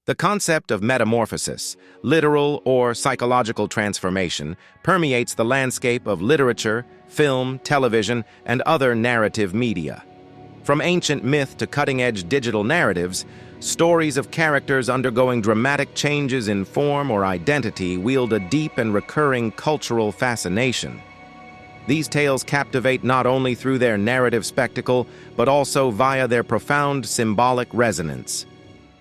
The concept of metamorphosis, literal or psychological transformation, permeates the landscape of literature, film, television, and other narrative media. From ancient myth to cutting-edge digital narratives, stories of characters undergoing dramatic changes in form or identity wield a deep and recurring cultural fascination. These tales captivate not only through their narrative spectacle, but also via their profound symbolic resonance.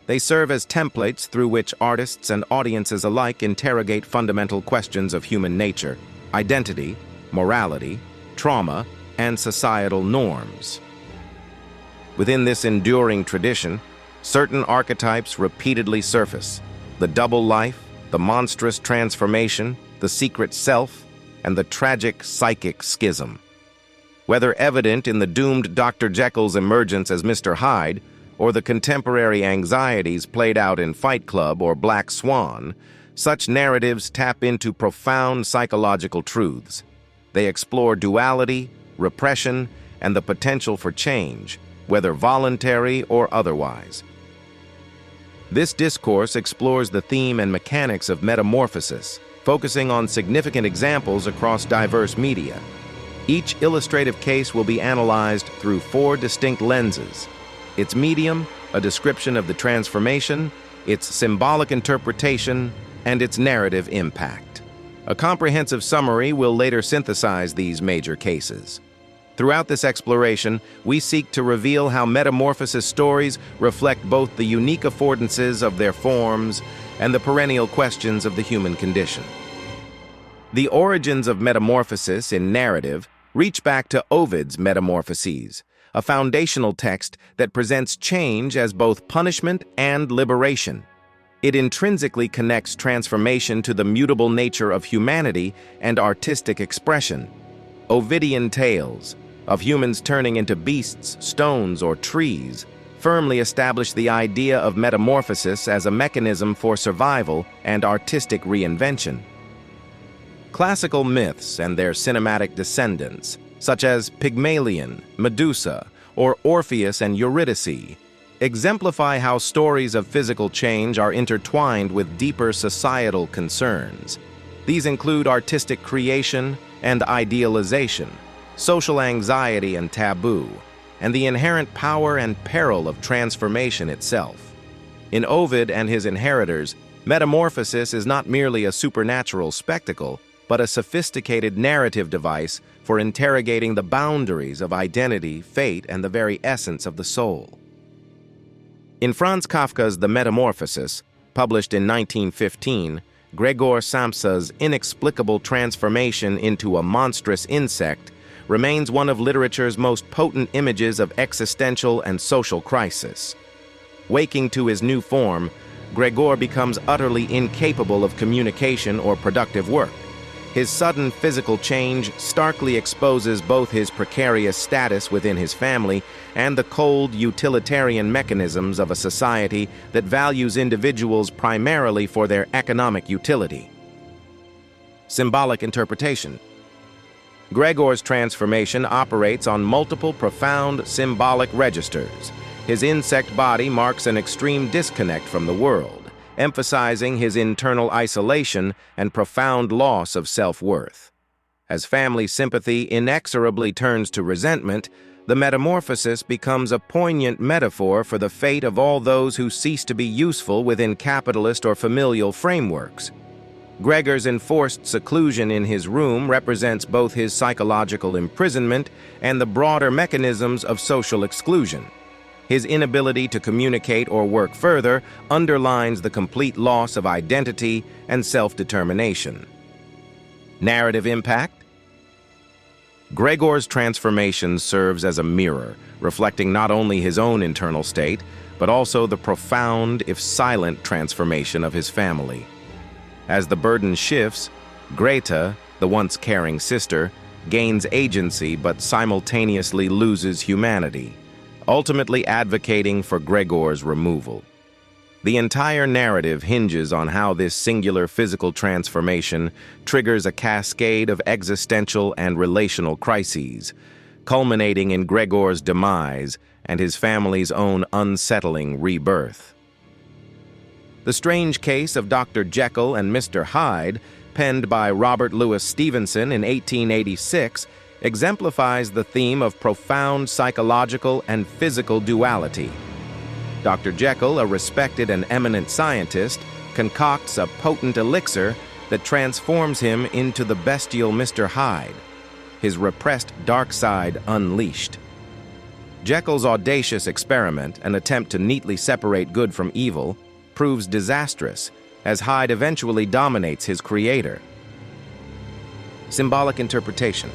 They serve as templates through which artists and audiences alike interrogate fundamental questions of human nature, identity, morality, trauma, and societal norms. Within this enduring tradition, certain archetypes repeatedly surface: the double life, the monstrous transformation, the secret self, and the tragic psychic schism. Whether evident in the doomed Dr. Jekyll's emergence as Mr. Hyde, or the contemporary anxieties played out in Fight Club or Black Swan, such narratives tap into profound psychological truths. They explore duality, repression, and the potential for change, whether voluntary or otherwise. This discourse explores the theme and mechanics of metamorphosis, focusing on significant examples across diverse media. Each illustrative case will be analyzed through 4 distinct lenses: its medium, a description of the transformation, its symbolic interpretation, and its narrative impact. A comprehensive summary will later synthesize these major cases. Throughout this exploration, we seek to reveal how metamorphosis stories reflect both the unique affordances of their forms and the perennial questions of the human condition. The origins of metamorphosis in narrative reach back to Ovid's Metamorphoses, a foundational text that presents change as both punishment and liberation. It intrinsically connects transformation to the mutable nature of humanity and artistic expression. Ovidian tales of humans turning into beasts, stones, or trees firmly establish the idea of metamorphosis as a mechanism for survival and artistic reinvention. Classical myths and their cinematic descendants, such as Pygmalion, Medusa, or Orpheus and Eurydice, exemplify how stories of physical change are intertwined with deeper societal concerns. These include artistic creation and idealization, social anxiety and taboo, and the inherent power and peril of transformation itself. In Ovid and his inheritors, metamorphosis is not merely a supernatural spectacle, but a sophisticated narrative device for interrogating the boundaries of identity, fate, and the very essence of the soul. In Franz Kafka's The Metamorphosis, published in 1915, Gregor Samsa's inexplicable transformation into a monstrous insect remains one of literature's most potent images of existential and social crisis. Waking to his new form, Gregor becomes utterly incapable of communication or productive work. His sudden physical change starkly exposes both his precarious status within his family and the cold, utilitarian mechanisms of a society that values individuals primarily for their economic utility. Symbolic interpretation. Gregor's transformation operates on multiple profound symbolic registers. His insect body marks an extreme disconnect from the world, emphasizing his internal isolation and profound loss of self-worth. As family sympathy inexorably turns to resentment, the metamorphosis becomes a poignant metaphor for the fate of all those who cease to be useful within capitalist or familial frameworks. Gregor's enforced seclusion in his room represents both his psychological imprisonment and the broader mechanisms of social exclusion. His inability to communicate or work further underlines the complete loss of identity and self-determination. Narrative impact. Gregor's transformation serves as a mirror, reflecting not only his own internal state, but also the profound, if silent, transformation of his family. As the burden shifts, Greta, the once caring sister, gains agency but simultaneously loses humanity, ultimately advocating for Gregor's removal. The entire narrative hinges on how this singular physical transformation triggers a cascade of existential and relational crises, culminating in Gregor's demise and his family's own unsettling rebirth. The Strange Case of Dr. Jekyll and Mr. Hyde, penned by Robert Louis Stevenson in 1886, exemplifies the theme of profound psychological and physical duality. Dr. Jekyll, a respected and eminent scientist, concocts a potent elixir that transforms him into the bestial Mr. Hyde, his repressed dark side unleashed. Jekyll's audacious experiment, an attempt to neatly separate good from evil, proves disastrous, as Hyde eventually dominates his creator. Symbolic interpretation.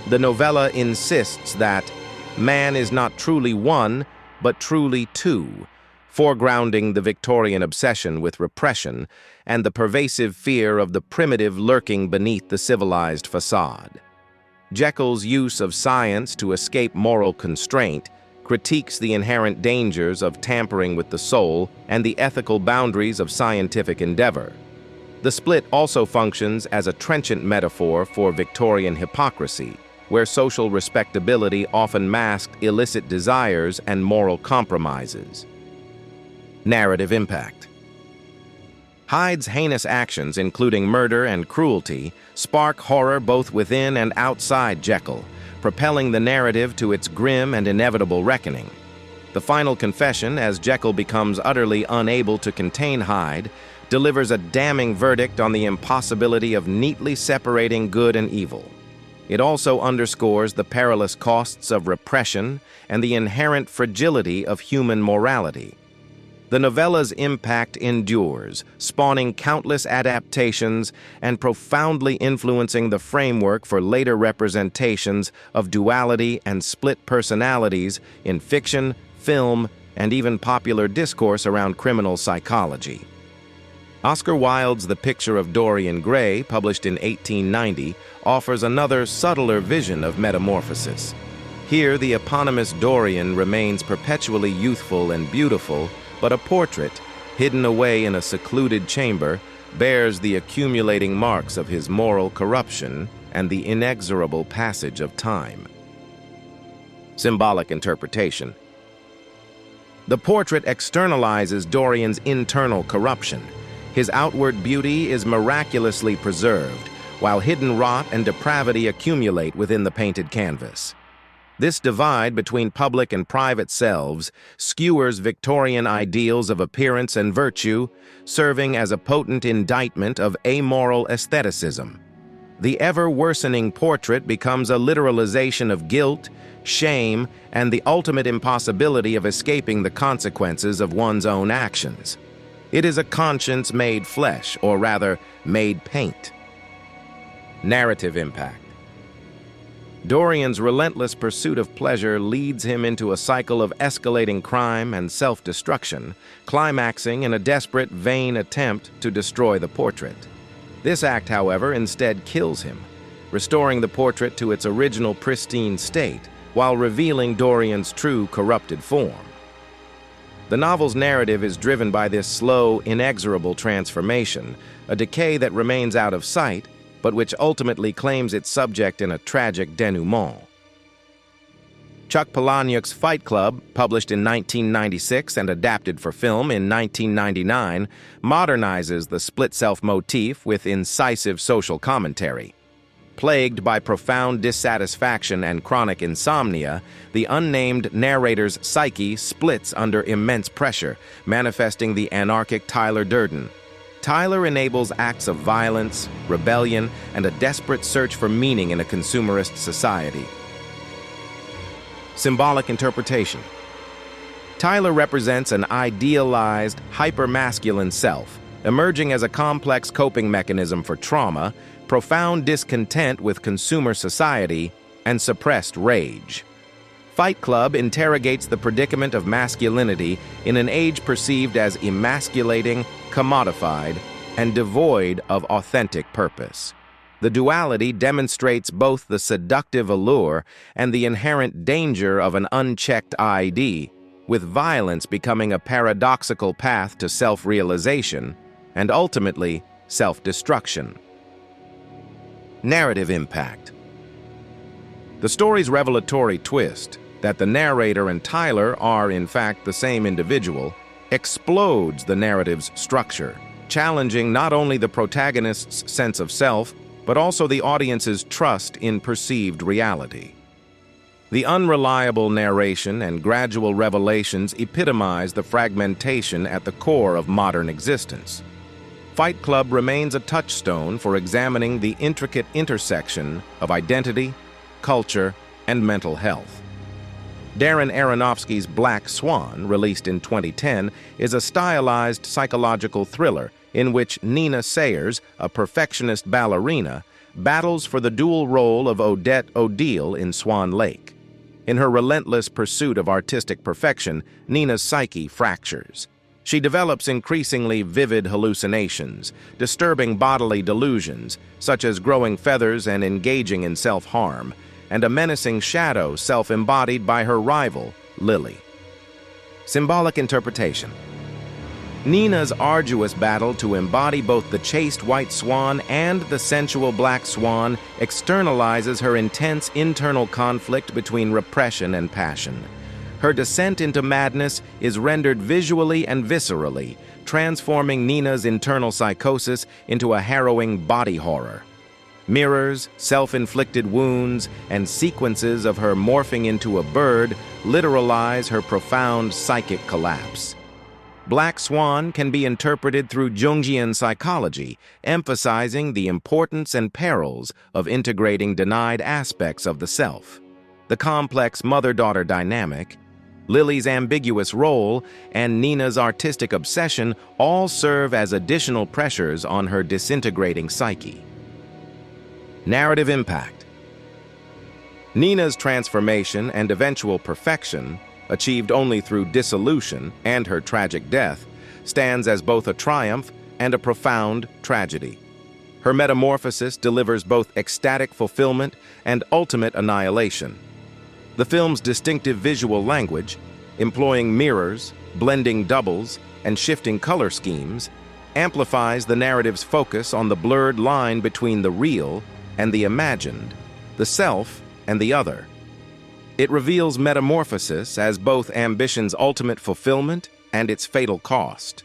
The novella insists that man is not truly one, but truly two, foregrounding the Victorian obsession with repression and the pervasive fear of the primitive lurking beneath the civilized facade. Jekyll's use of science to escape moral constraint critiques the inherent dangers of tampering with the soul and the ethical boundaries of scientific endeavor. The split also functions as a trenchant metaphor for Victorian hypocrisy, where social respectability often masked illicit desires and moral compromises. Narrative impact. Hyde's heinous actions, including murder and cruelty, spark horror both within and outside Jekyll, propelling the narrative to its grim and inevitable reckoning. The final confession, as Jekyll becomes utterly unable to contain Hyde, delivers a damning verdict on the impossibility of neatly separating good and evil. It also underscores the perilous costs of repression and the inherent fragility of human morality. The novella's impact endures, spawning countless adaptations and profoundly influencing the framework for later representations of duality and split personalities in fiction, film, and even popular discourse around criminal psychology. Oscar Wilde's The Picture of Dorian Gray, published in 1890, offers another, subtler vision of metamorphosis. Here, the eponymous Dorian remains perpetually youthful and beautiful, but a portrait, hidden away in a secluded chamber, bears the accumulating marks of his moral corruption and the inexorable passage of time. Symbolic interpretation. The portrait externalizes Dorian's internal corruption. His outward beauty is miraculously preserved, while hidden rot and depravity accumulate within the painted canvas. This divide between public and private selves skewers Victorian ideals of appearance and virtue, serving as a potent indictment of amoral aestheticism. The ever-worsening portrait becomes a literalization of guilt, shame, and the ultimate impossibility of escaping the consequences of one's own actions. It is a conscience made flesh, or rather, made paint. Narrative impact. Dorian's relentless pursuit of pleasure leads him into a cycle of escalating crime and self-destruction, climaxing in a desperate, vain attempt to destroy the portrait. This act, however, instead kills him, restoring the portrait to its original pristine state, while revealing Dorian's true corrupted form. The novel's narrative is driven by this slow, inexorable transformation, a decay that remains out of sight, but which ultimately claims its subject in a tragic denouement. Chuck Palahniuk's Fight Club, published in 1996 and adapted for film in 1999, modernizes the split self motif with incisive social commentary. Plagued by profound dissatisfaction and chronic insomnia, the unnamed narrator's psyche splits under immense pressure, manifesting the anarchic Tyler Durden. Tyler enables acts of violence, rebellion, and a desperate search for meaning in a consumerist society. Symbolic interpretation. Tyler represents an idealized, hyper-masculine self, emerging as a complex coping mechanism for trauma, profound discontent with consumer society, and suppressed rage. Fight Club interrogates the predicament of masculinity in an age perceived as emasculating, commodified, and devoid of authentic purpose. The duality demonstrates both the seductive allure and the inherent danger of an unchecked ID, with violence becoming a paradoxical path to self-realization and ultimately self-destruction. Narrative impact. The story's revelatory twist, that the narrator and Tyler are in fact the same individual, explodes the narrative's structure, challenging not only the protagonist's sense of self, but also the audience's trust in perceived reality. The unreliable narration and gradual revelations epitomize the fragmentation at the core of modern existence. Fight Club remains a touchstone for examining the intricate intersection of identity, culture, and mental health. Darren Aronofsky's Black Swan, released in 2010, is a stylized psychological thriller in which Nina Sayers, a perfectionist ballerina, battles for the dual role of Odette Odile in Swan Lake. In her relentless pursuit of artistic perfection, Nina's psyche fractures. She develops increasingly vivid hallucinations, disturbing bodily delusions, such as growing feathers and engaging in self-harm, and a menacing shadow self-embodied by her rival, Lily. Symbolic interpretation. Nina's arduous battle to embody both the chaste white swan and the sensual black swan externalizes her intense internal conflict between repression and passion. Her descent into madness is rendered visually and viscerally, transforming Nina's internal psychosis into a harrowing body horror. Mirrors, self-inflicted wounds, and sequences of her morphing into a bird literalize her profound psychic collapse. Black Swan can be interpreted through Jungian psychology, emphasizing the importance and perils of integrating denied aspects of the self. The complex mother-daughter dynamic, Lily's ambiguous role, and Nina's artistic obsession all serve as additional pressures on her disintegrating psyche. Narrative impact. Nina's transformation and eventual perfection, achieved only through dissolution and her tragic death, stands as both a triumph and a profound tragedy. Her metamorphosis delivers both ecstatic fulfillment and ultimate annihilation. The film's distinctive visual language, employing mirrors, blending doubles, and shifting color schemes, amplifies the narrative's focus on the blurred line between the real and the imagined, the self and the other. It reveals metamorphosis as both ambition's ultimate fulfillment and its fatal cost.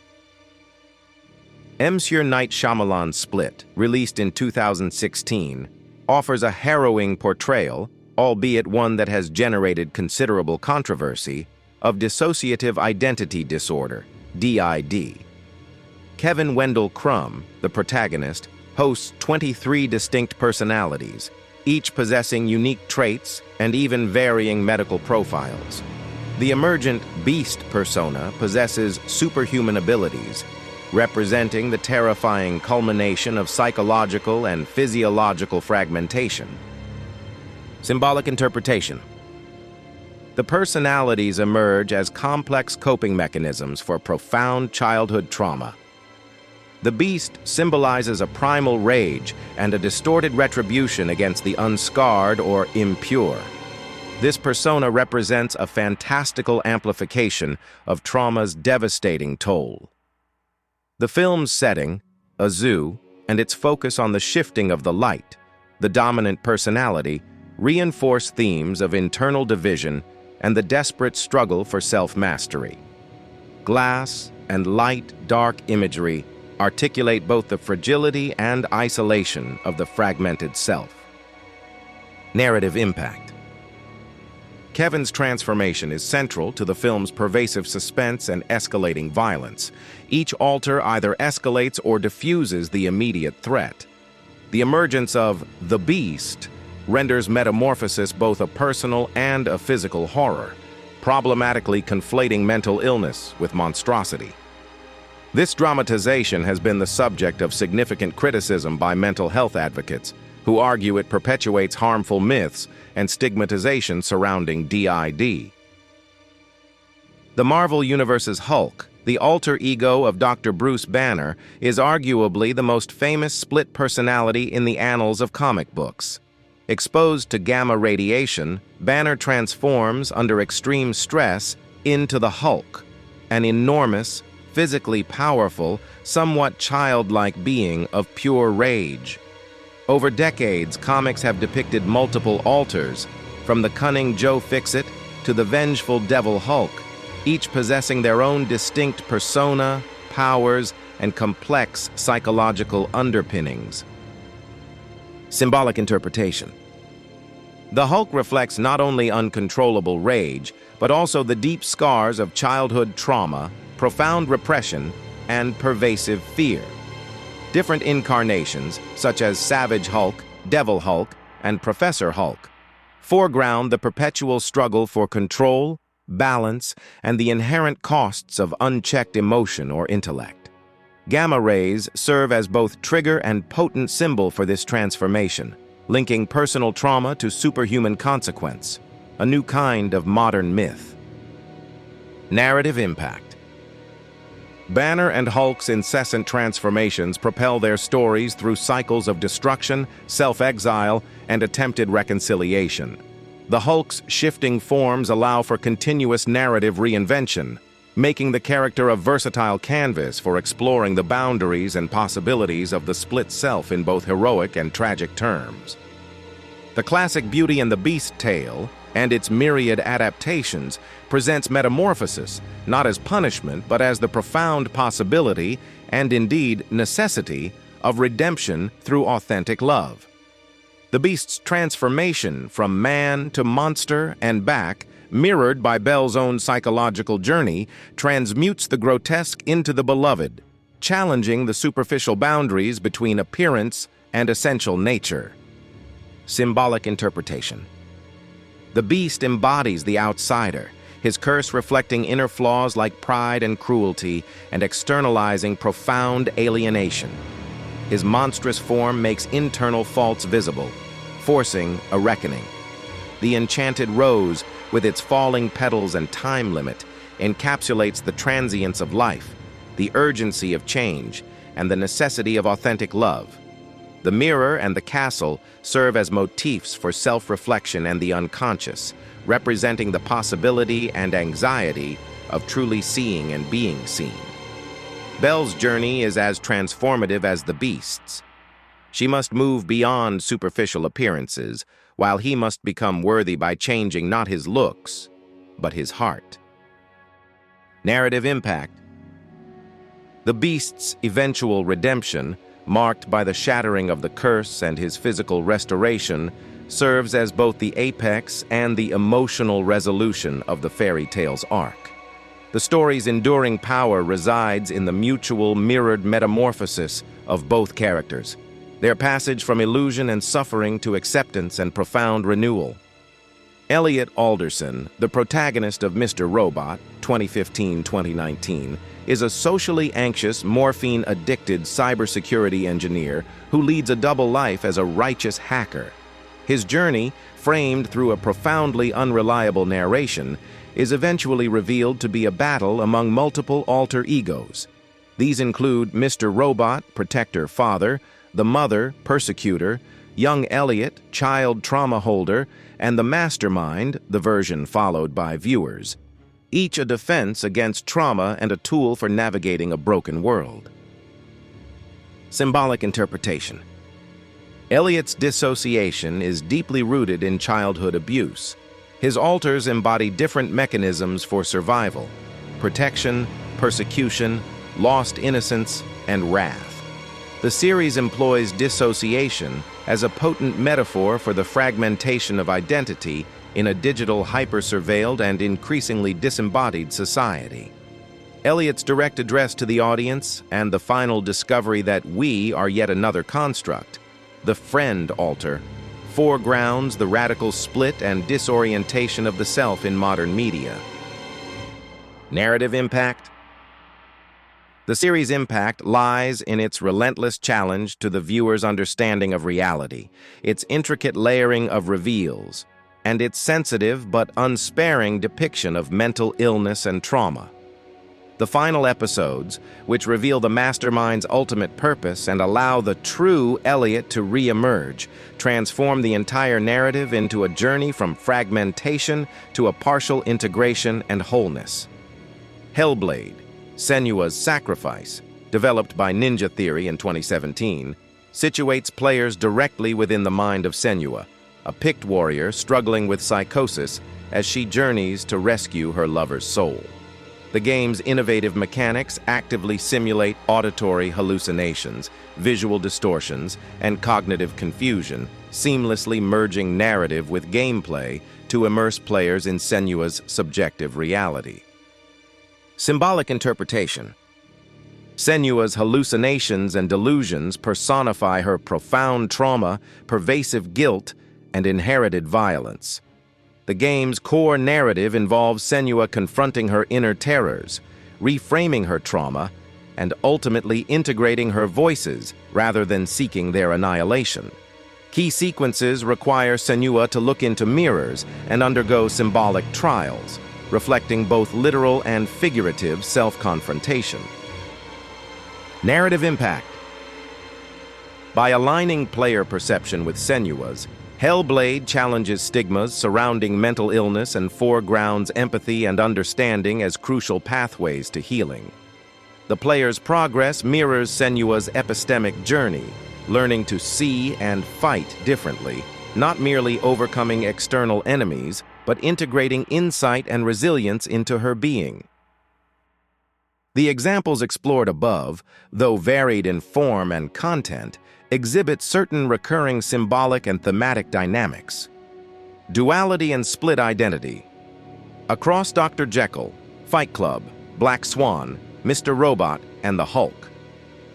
M. Night Shyamalan's Split, released in 2016, offers a harrowing portrayal, albeit one that has generated considerable controversy, of dissociative identity disorder, DID. Kevin Wendell Crumb, the protagonist, hosts 23 distinct personalities, each possessing unique traits and even varying medical profiles. The emergent Beast persona possesses superhuman abilities, representing the terrifying culmination of psychological and physiological fragmentation. Symbolic interpretation. The personalities emerge as complex coping mechanisms for profound childhood trauma. The beast symbolizes a primal rage and a distorted retribution against the unscarred or impure. This persona represents a fantastical amplification of trauma's devastating toll. The film's setting, a zoo, and its focus on the shifting of the light, the dominant personality, reinforce themes of internal division and the desperate struggle for self-mastery. Glass and light-dark imagery articulate both the fragility and isolation of the fragmented self. Narrative impact. Kevin's transformation is central to the film's pervasive suspense and escalating violence. Each alter either escalates or diffuses the immediate threat. The emergence of the Beast renders Metamorphosis both a personal and a physical horror, problematically conflating mental illness with monstrosity. This dramatization has been the subject of significant criticism by mental health advocates, who argue it perpetuates harmful myths and stigmatization surrounding DID. The Marvel Universe's Hulk, the alter ego of Dr. Bruce Banner, is arguably the most famous split personality in the annals of comic books. Exposed to gamma radiation, Banner transforms under extreme stress into the Hulk, an enormous, physically powerful, somewhat childlike being of pure rage. Over decades, comics have depicted multiple alters, from the cunning Joe Fixit to the vengeful Devil Hulk, each possessing their own distinct persona, powers, and complex psychological underpinnings. Symbolic interpretation. The Hulk reflects not only uncontrollable rage, but also the deep scars of childhood trauma, profound repression, and pervasive fear. Different incarnations, such as Savage Hulk, Devil Hulk, and Professor Hulk, foreground the perpetual struggle for control, balance, and the inherent costs of unchecked emotion or intellect. Gamma rays serve as both trigger and potent symbol for this transformation, linking personal trauma to superhuman consequence, a new kind of modern myth. Narrative impact. Banner and Hulk's incessant transformations propel their stories through cycles of destruction, self-exile, and attempted reconciliation. The Hulk's shifting forms allow for continuous narrative reinvention, making the character a versatile canvas for exploring the boundaries and possibilities of the split self in both heroic and tragic terms. The classic Beauty and the Beast tale, and its myriad adaptations, presents Metamorphosis not as punishment but as the profound possibility, and indeed necessity, of redemption through authentic love. The Beast's transformation from man to monster and back, mirrored by Belle's own psychological journey, transmutes the grotesque into the beloved, challenging the superficial boundaries between appearance and essential nature. Symbolic interpretation. The Beast embodies the outsider, his curse reflecting inner flaws like pride and cruelty, and externalizing profound alienation. His monstrous form makes internal faults visible, forcing a reckoning. The enchanted rose, with its falling petals and time limit, encapsulates the transience of life, the urgency of change, and the necessity of authentic love. The mirror and the castle serve as motifs for self-reflection and the unconscious, representing the possibility and anxiety of truly seeing and being seen. Belle's journey is as transformative as the Beast's. She must move beyond superficial appearances, while he must become worthy by changing not his looks, but his heart. Narrative impact. The Beast's eventual redemption, marked by the shattering of the curse and his physical restoration, serves as both the apex and the emotional resolution of the fairy tale's arc. The story's enduring power resides in the mutual mirrored metamorphosis of both characters, their passage from illusion and suffering to acceptance and profound renewal. Elliot Alderson, the protagonist of Mr. Robot, 2015-2019, is a socially anxious, morphine-addicted cybersecurity engineer who leads a double life as a righteous hacker. His journey, framed through a profoundly unreliable narration, is eventually revealed to be a battle among multiple alter egos. These include Mr. Robot, protector father, the mother, persecutor, young Elliot, child trauma holder, and the mastermind, the version followed by viewers, each a defense against trauma and a tool for navigating a broken world. Symbolic interpretation. Elliot's dissociation is deeply rooted in childhood abuse. His alters embody different mechanisms for survival: protection, persecution, lost innocence, and wrath. The series employs dissociation as a potent metaphor for the fragmentation of identity in a digital, hyper-surveilled, and increasingly disembodied society. Elliot's direct address to the audience and the final discovery that we are yet another construct, the friend alter, foregrounds the radical split and disorientation of the self in modern media. Narrative impact. The series' impact lies in its relentless challenge to the viewer's understanding of reality, its intricate layering of reveals, and its sensitive but unsparing depiction of mental illness and trauma. The final episodes, which reveal the mastermind's ultimate purpose and allow the true Elliot to re-emerge, transform the entire narrative into a journey from fragmentation to a partial integration and wholeness. Hellblade, Senua's Sacrifice, developed by Ninja Theory in 2017, situates players directly within the mind of Senua, a picked warrior struggling with psychosis as she journeys to rescue her lover's soul. The game's innovative mechanics actively simulate auditory hallucinations, visual distortions, and cognitive confusion, seamlessly merging narrative with gameplay to immerse players in Senua's subjective reality. Symbolic interpretation. Senua's hallucinations and delusions personify her profound trauma, pervasive guilt, and inherited violence. The game's core narrative involves Senua confronting her inner terrors, reframing her trauma, and ultimately integrating her voices rather than seeking their annihilation. Key sequences require Senua to look into mirrors and undergo symbolic trials, reflecting both literal and figurative self-confrontation. Narrative impact. By aligning player perception with Senua's, Hellblade challenges stigmas surrounding mental illness and foregrounds empathy and understanding as crucial pathways to healing. The player's progress mirrors Senua's epistemic journey, learning to see and fight differently, not merely overcoming external enemies, but integrating insight and resilience into her being. The examples explored above, though varied in form and content, exhibit certain recurring symbolic and thematic dynamics. Duality and split identity. Across Dr. Jekyll, Fight Club, Black Swan, Mr. Robot, and the Hulk,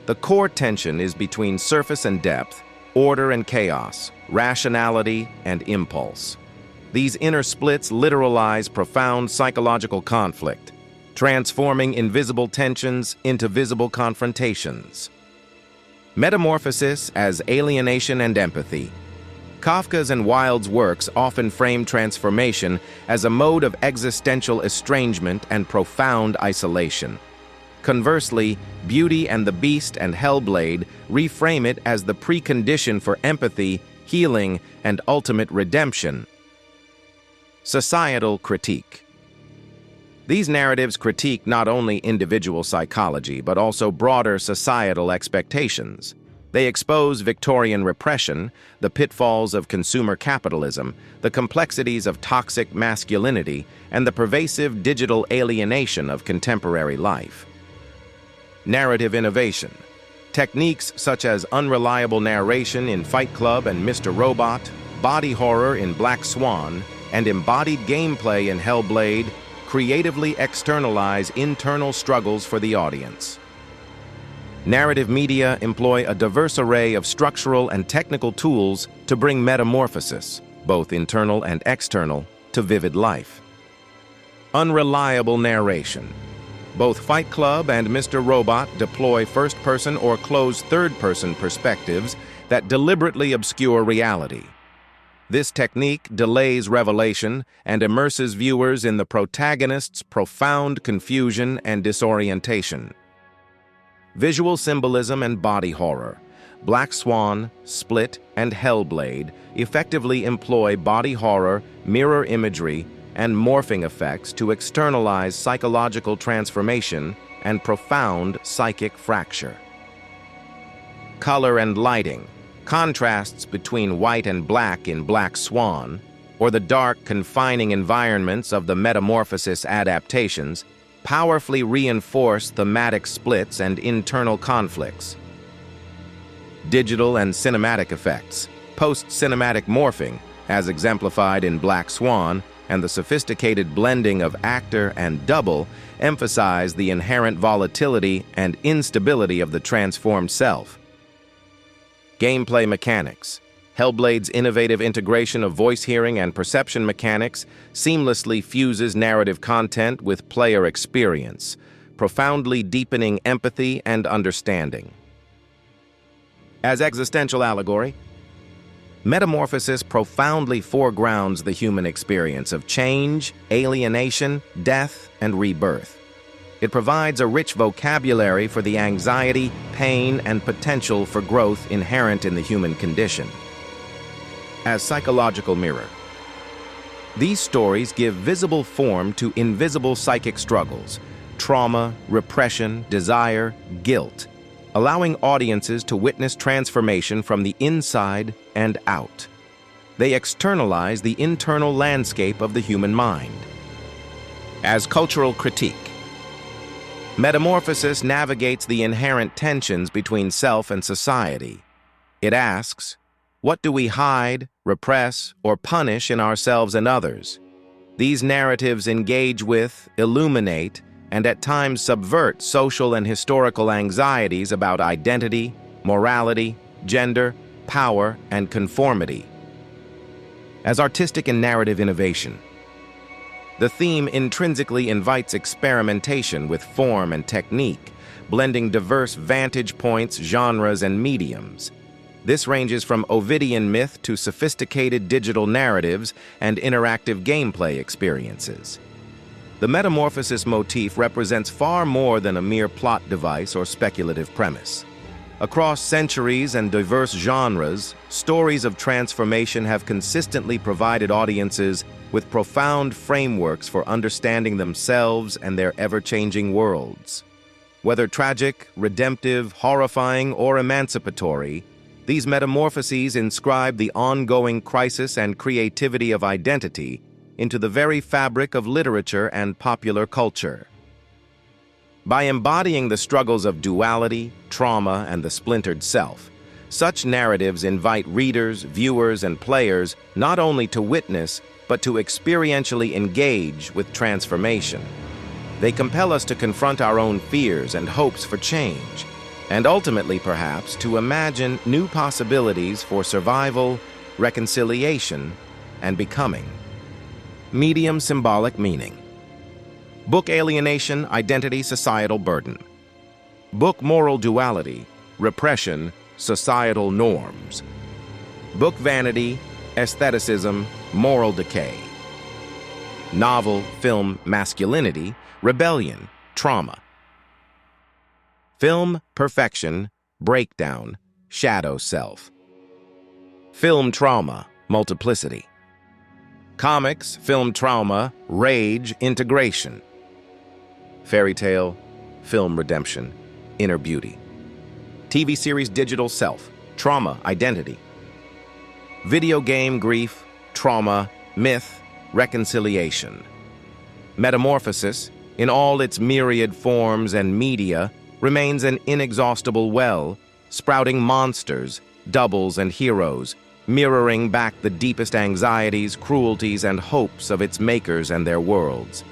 the core tension is between surface and depth, order and chaos, rationality and impulse. These inner splits literalize profound psychological conflict, transforming invisible tensions into visible confrontations. Metamorphosis as alienation and empathy. Kafka's and Wilde's works often frame transformation as a mode of existential estrangement and profound isolation. Conversely, Beauty and the Beast and Hellblade reframe it as the precondition for empathy, healing, and ultimate redemption. Societal critique. These narratives critique not only individual psychology, but also broader societal expectations. They expose Victorian repression, the pitfalls of consumer capitalism, the complexities of toxic masculinity, and the pervasive digital alienation of contemporary life. Narrative innovation. Techniques such as unreliable narration in Fight Club and Mr. Robot, body horror in Black Swan, and embodied gameplay in Hellblade creatively externalize internal struggles for the audience. Narrative media employ a diverse array of structural and technical tools to bring metamorphosis, both internal and external, to vivid life. Unreliable narration. Both Fight Club and Mr. Robot deploy first-person or closed third-person perspectives that deliberately obscure reality. This technique delays revelation and immerses viewers in the protagonist's profound confusion and disorientation. Visual symbolism and body horror. Black Swan, Split, and Hellblade effectively employ body horror, mirror imagery, and morphing effects to externalize psychological transformation and profound psychic fracture. Color and lighting. Contrasts between white and black in Black Swan, or the dark, confining environments of the Metamorphosis adaptations, powerfully reinforce thematic splits and internal conflicts. Digital and cinematic effects. Post-cinematic morphing, as exemplified in Black Swan, and the sophisticated blending of actor and double emphasize the inherent volatility and instability of the transformed self. Gameplay mechanics. Hellblade's innovative integration of voice hearing and perception mechanics seamlessly fuses narrative content with player experience, profoundly deepening empathy and understanding. As existential allegory, Metamorphosis profoundly foregrounds the human experience of change, alienation, death, and rebirth. It provides a rich vocabulary for the anxiety, pain, and potential for growth inherent in the human condition. As psychological mirror, these stories give visible form to invisible psychic struggles, trauma, repression, desire, guilt, allowing audiences to witness transformation from the inside and out. They externalize the internal landscape of the human mind. As cultural critique, Metamorphosis navigates the inherent tensions between self and society. It asks, what do we hide, repress, or punish in ourselves and others? These narratives engage with, illuminate, and at times subvert social and historical anxieties about identity, morality, gender, power, and conformity. As artistic and narrative innovation, the theme intrinsically invites experimentation with form and technique, blending diverse vantage points, genres, and mediums. This ranges from Ovidian myth to sophisticated digital narratives and interactive gameplay experiences. The metamorphosis motif represents far more than a mere plot device or speculative premise. Across centuries and diverse genres, stories of transformation have consistently provided audiences with profound frameworks for understanding themselves and their ever-changing worlds. Whether tragic, redemptive, horrifying, or emancipatory, these metamorphoses inscribe the ongoing crisis and creativity of identity into the very fabric of literature and popular culture. By embodying the struggles of duality, trauma, and the splintered self, such narratives invite readers, viewers, and players not only to witness, but to experientially engage with transformation. They compel us to confront our own fears and hopes for change, and ultimately, perhaps, to imagine new possibilities for survival, reconciliation, and becoming. Medium symbolic meaning. Book alienation, identity, societal burden. Book moral duality, repression, societal norms. Book vanity, aestheticism, moral decay. Novel, film, masculinity, rebellion, trauma. Film, perfection, breakdown, shadow self. Film trauma, multiplicity. Comics, film trauma, rage, integration. Fairy tale, film redemption, inner beauty. TV series, digital self, trauma, identity. Video game, grief, trauma, myth, reconciliation. Metamorphosis, in all its myriad forms and media, remains an inexhaustible well, sprouting monsters, doubles, and heroes, mirroring back the deepest anxieties, cruelties, and hopes of its makers and their worlds.